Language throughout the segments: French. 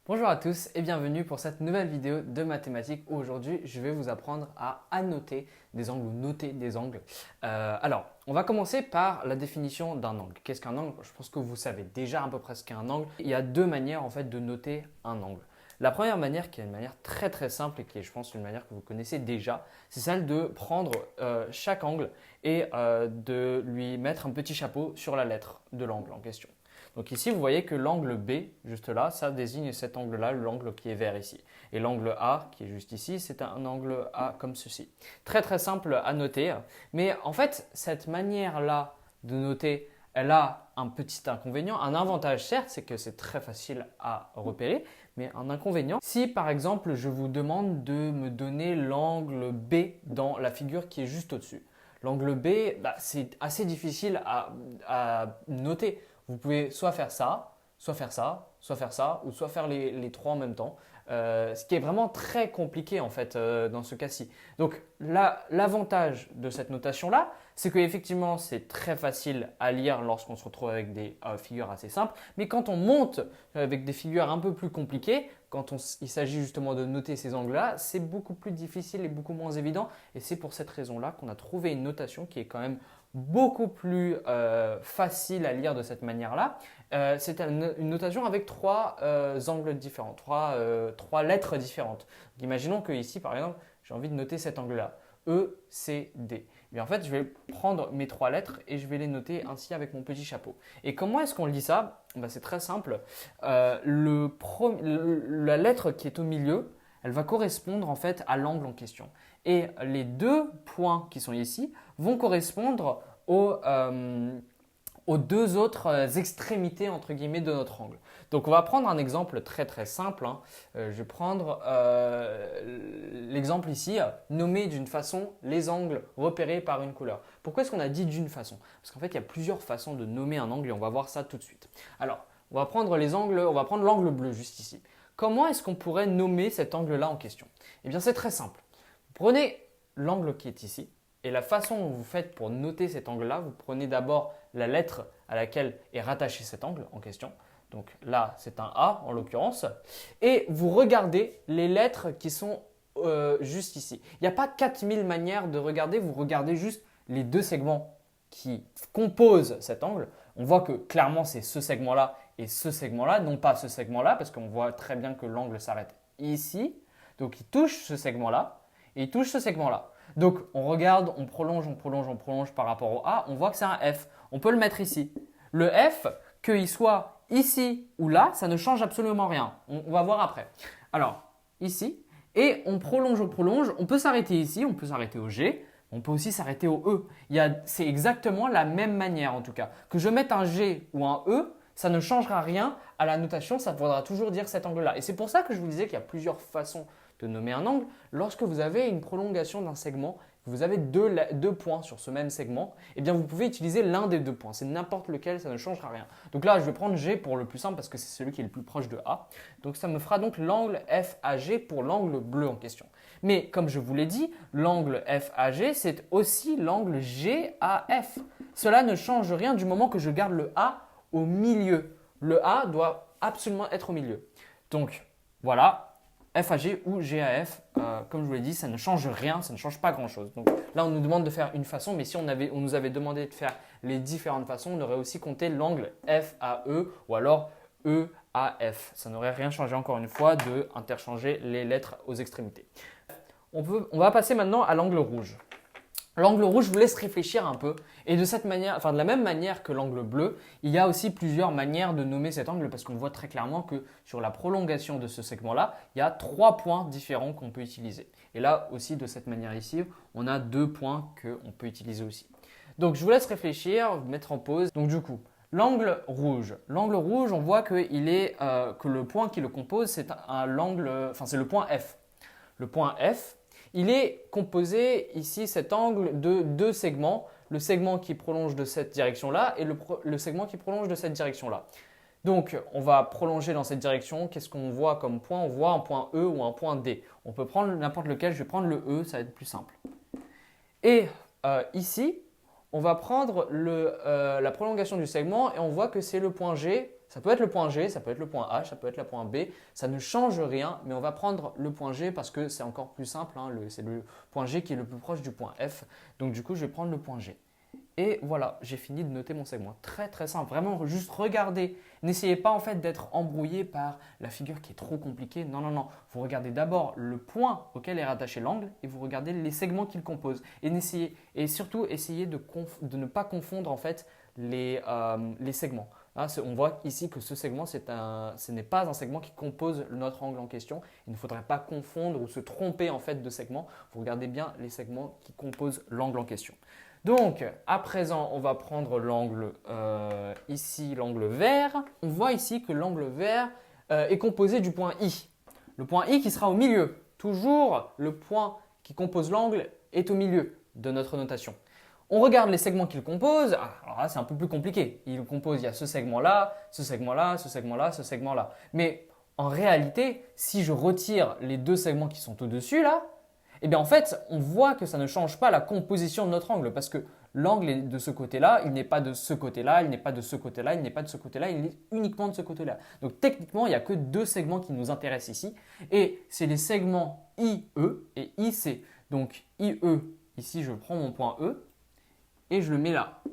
Bonjour à tous et bienvenue pour cette nouvelle vidéo de mathématiques où aujourd'hui je vais vous apprendre à annoter des angles ou noter des angles. Alors, on va commencer par la définition d'un angle. Qu'est-ce qu'un angle? Je pense que vous savez déjà à peu près ce qu'est un angle. Il y a deux manières en fait de noter un angle. La première manière qui est une manière très simple et qui est je pense une manière que vous connaissez déjà, c'est celle de prendre chaque angle et de lui mettre un petit chapeau sur la lettre de l'angle en question. Donc ici, vous voyez que l'angle B, juste là, ça désigne cet angle-là, l'angle qui est vert ici. Et l'angle A, qui est juste ici, c'est un angle A comme ceci. Très simple à noter. Mais en fait, cette manière-là de noter, elle a un petit inconvénient. Un avantage, certes, c'est que c'est très facile à repérer. Mais un inconvénient, si par exemple, je vous demande de me donner l'angle B dans la figure qui est juste au-dessus. L'angle B, c'est assez difficile à noter. Vous pouvez soit faire ça, soit faire ça, soit faire ça, ou soit faire les trois en même temps. Ce qui est vraiment très compliqué en fait dans ce cas-ci. Donc l'avantage de cette notation-là, c'est qu'effectivement c'est très facile à lire lorsqu'on se retrouve avec des figures assez simples. Mais quand on monte avec des figures un peu plus compliquées, quand il s'agit justement de noter ces angles-là, c'est beaucoup plus difficile et beaucoup moins évident. Et c'est pour cette raison-là qu'on a trouvé une notation qui est quand même beaucoup plus facile à lire de cette manière-là. C'est une notation avec trois angles différents, trois lettres différentes. Donc, imaginons que ici, par exemple, j'ai envie de noter cet angle-là, E, C, D. Et en fait, je vais prendre mes trois lettres et je vais les noter ainsi avec mon petit chapeau. Et comment est-ce qu'on lit ça? C'est très simple. La lettre qui est au milieu, elle va correspondre en fait à l'angle en question. Et les deux points qui sont ici vont correspondre aux deux autres extrémités entre guillemets de notre angle. Donc on va prendre un exemple très simple. Je vais prendre l'exemple ici, nommer d'une façon les angles repérés par une couleur. Pourquoi est-ce qu'on a dit d'une façon? Parce qu'en fait il y a plusieurs façons de nommer un angle et on va voir ça tout de suite. Alors on va prendre l'angle bleu juste ici. Comment est-ce qu'on pourrait nommer cet angle-là en question? Eh bien c'est très simple. Vous prenez l'angle qui est ici. Et la façon dont vous faites pour noter cet angle-là, vous prenez d'abord la lettre à laquelle est rattaché cet angle en question. Donc là, c'est un A en l'occurrence. Et vous regardez les lettres qui sont juste ici. Il n'y a pas 4000 manières de regarder, vous regardez juste les deux segments qui composent cet angle. On voit que clairement, c'est ce segment-là et ce segment-là, non pas ce segment-là, parce qu'on voit très bien que l'angle s'arrête ici. Donc il touche ce segment-là et il touche ce segment-là. Donc, on regarde, on prolonge par rapport au A, on voit que c'est un F. On peut le mettre ici. Le F, qu'il soit ici ou là, ça ne change absolument rien. On va voir après. Alors, ici, et on prolonge, on peut s'arrêter ici, on peut s'arrêter au G, on peut aussi s'arrêter au E. C'est exactement la même manière en tout cas. Que je mette un G ou un E, ça ne changera rien à la notation, ça voudra toujours dire cet angle-là. Et c'est pour ça que je vous disais qu'il y a plusieurs façons de nommer un angle. Lorsque vous avez une prolongation d'un segment, vous avez deux points sur ce même segment, eh bien vous pouvez utiliser l'un des deux points. C'est n'importe lequel, ça ne changera rien. Donc là, je vais prendre G pour le plus simple parce que c'est celui qui est le plus proche de A. Donc ça me fera donc l'angle FAG pour l'angle bleu en question. Mais comme je vous l'ai dit, l'angle FAG, c'est aussi l'angle GAF. Cela ne change rien du moment que je garde le A au milieu. Le A doit absolument être au milieu. Donc voilà, FAG ou GAF, comme je vous l'ai dit, ça ne change rien, ça ne change pas grand-chose. Donc là, on nous demande de faire une façon, mais si on nous avait demandé de faire les différentes façons, on aurait aussi compté l'angle FAE ou alors EAF. Ça n'aurait rien changé encore une fois de interchanger les lettres aux extrémités. On va passer maintenant à l'angle rouge. L'angle rouge, je vous laisse réfléchir un peu. Et de la même manière que l'angle bleu, il y a aussi plusieurs manières de nommer cet angle parce qu'on voit très clairement que sur la prolongation de ce segment-là, il y a trois points différents qu'on peut utiliser. Et là aussi, de cette manière ici, on a deux points qu'on peut utiliser aussi. Donc, je vous laisse réfléchir, vous mettre en pause. Donc, du coup, l'angle rouge. L'angle rouge, on voit que le point qui le compose, c'est le point F. Le point F, il est composé ici, cet angle, de deux segments. Le segment qui prolonge de cette direction-là et le segment qui prolonge de cette direction-là. Donc, on va prolonger dans cette direction. Qu'est-ce qu'on voit comme point? On voit un point E ou un point D. On peut prendre n'importe lequel. Je vais prendre le E, ça va être plus simple. Et ici, on va prendre la prolongation du segment et on voit que c'est le point G Ça peut être le point G, ça peut être le point H, ça peut être le point B. Ça ne change rien, mais on va prendre le point G parce que c'est encore plus simple. Hein, c'est le point G qui est le plus proche du point F. Donc du coup, je vais prendre le point G. Et voilà, j'ai fini de noter mon segment. Très très simple, vraiment juste regardez. N'essayez pas en fait d'être embrouillé par la figure qui est trop compliquée. Non, non, non. Vous regardez d'abord le point auquel est rattaché l'angle et vous regardez les segments qu'il compose. Et surtout, essayez de ne pas confondre en fait les segments. Là, on voit ici que ce segment, ce n'est pas un segment qui compose notre angle en question. Il ne faudrait pas confondre ou se tromper en fait de segment. Vous regardez bien les segments qui composent l'angle en question. Donc, à présent, on va prendre l'angle ici, l'angle vert. On voit ici que l'angle vert est composé du point I. Le point I qui sera au milieu. Toujours, le point qui compose l'angle est au milieu de notre notation. On regarde les segments qu'il compose. Alors là, c'est un peu plus compliqué. Il y a ce segment-là, ce segment-là, ce segment-là, ce segment-là. Mais en réalité, si je retire les deux segments qui sont au-dessus là, eh bien en fait, on voit que ça ne change pas la composition de notre angle parce que l'angle est de ce côté-là, il n'est pas de ce côté-là, il n'est pas de ce côté-là, il n'est pas de ce côté-là, il est uniquement de ce côté-là. Donc techniquement, il n'y a que deux segments qui nous intéressent ici et c'est les segments IE et IC. Donc IE, ici je prends mon point E et je le mets là.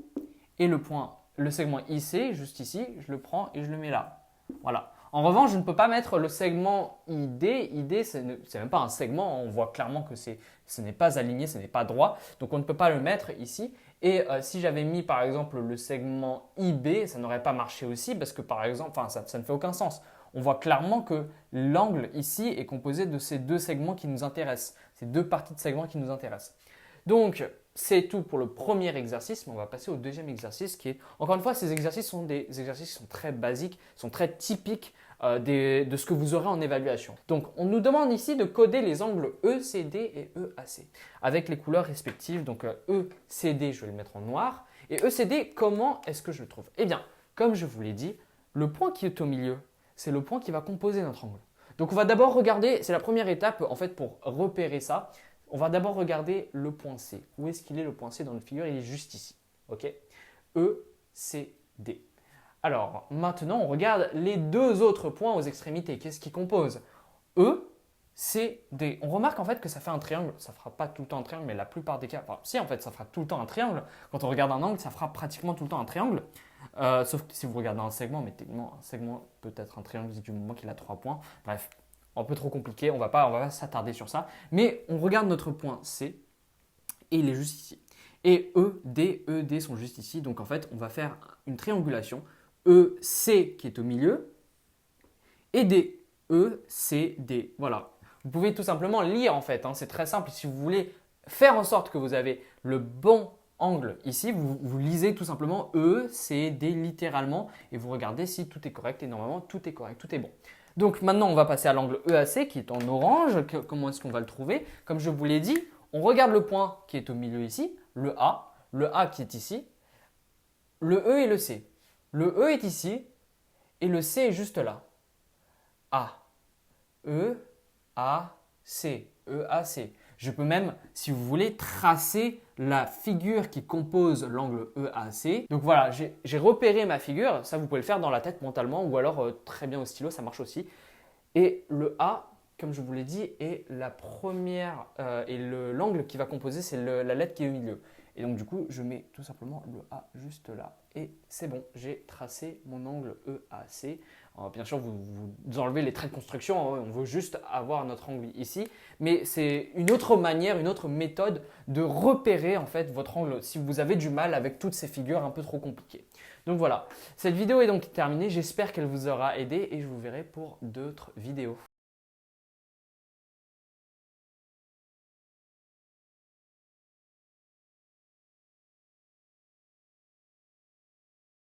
Et le segment IC, juste ici, je le prends et je le mets là. Voilà. En revanche, je ne peux pas mettre le segment ID. ID, ce n'est même pas un segment. On voit clairement que ce n'est pas aligné, ce n'est pas droit. Donc, on ne peut pas le mettre ici. Et si j'avais mis par exemple le segment IB, ça n'aurait pas marché aussi parce que par exemple, ça ne fait aucun sens. On voit clairement que l'angle ici est composé de ces deux segments qui nous intéressent, ces deux parties de segments qui nous intéressent. Donc, c'est tout pour le premier exercice, mais on va passer au deuxième exercice qui est, encore une fois, ces exercices sont des exercices qui sont très basiques, sont très typiques de ce que vous aurez en évaluation. Donc, on nous demande ici de coder les angles ECD et EAC avec les couleurs respectives. Donc, ECD, je vais le mettre en noir. Et ECD, comment est-ce que je le trouve? Eh bien, comme je vous l'ai dit, le point qui est au milieu, c'est le point qui va composer notre angle. Donc, on va d'abord regarder, c'est la première étape en fait pour repérer ça. On va d'abord regarder le point C. Où est-ce qu'il est le point C dans notre figure? Il est juste ici. Ok? E, C, D. Alors, maintenant, on regarde les deux autres points aux extrémités. Qu'est-ce qui compose? E, C, D. On remarque en fait que ça fait un triangle. Ça ne fera pas tout le temps un triangle, mais la plupart des cas… Enfin, si, en fait, ça fera tout le temps un triangle. Quand on regarde un angle, ça fera pratiquement tout le temps un triangle. Sauf que si vous regardez un segment, mais techniquement, un segment peut être un triangle du moment qu'il a 3 points. Bref, un peu trop compliqué, on va pas s'attarder sur ça. Mais on regarde notre point C et il est juste ici. Et E, D sont juste ici. Donc en fait, on va faire une triangulation. E, C qui est au milieu et D. E, C, D. Voilà. Vous pouvez tout simplement lire en fait. C'est très simple. Si vous voulez faire en sorte que vous avez le bon angle ici, vous lisez tout simplement E, C, D littéralement et vous regardez si tout est correct. Et normalement, tout est correct, tout est bon. Donc maintenant, on va passer à l'angle EAC qui est en orange. Comment est-ce qu'on va le trouver? Comme je vous l'ai dit, on regarde le point qui est au milieu ici, le A qui est ici, le E et le C. Le E est ici et le C est juste là. A, E, A, C, E, A, C. Je peux même, si vous voulez, tracer la figure qui compose l'angle EAC. Donc voilà, j'ai repéré ma figure. Ça, vous pouvez le faire dans la tête mentalement ou alors très bien au stylo, ça marche aussi. Et le A, comme je vous l'ai dit, est la première et l'angle qui va composer, c'est la lettre qui est au milieu. Et donc du coup, je mets tout simplement le A juste là. Et c'est bon, j'ai tracé mon angle EAC. Alors, bien sûr, vous enlevez les traits de construction, on veut juste avoir notre angle ici. Mais c'est une autre manière, une autre méthode de repérer en fait votre angle si vous avez du mal avec toutes ces figures un peu trop compliquées. Donc voilà, cette vidéo est donc terminée. J'espère qu'elle vous aura aidé et je vous verrai pour d'autres vidéos.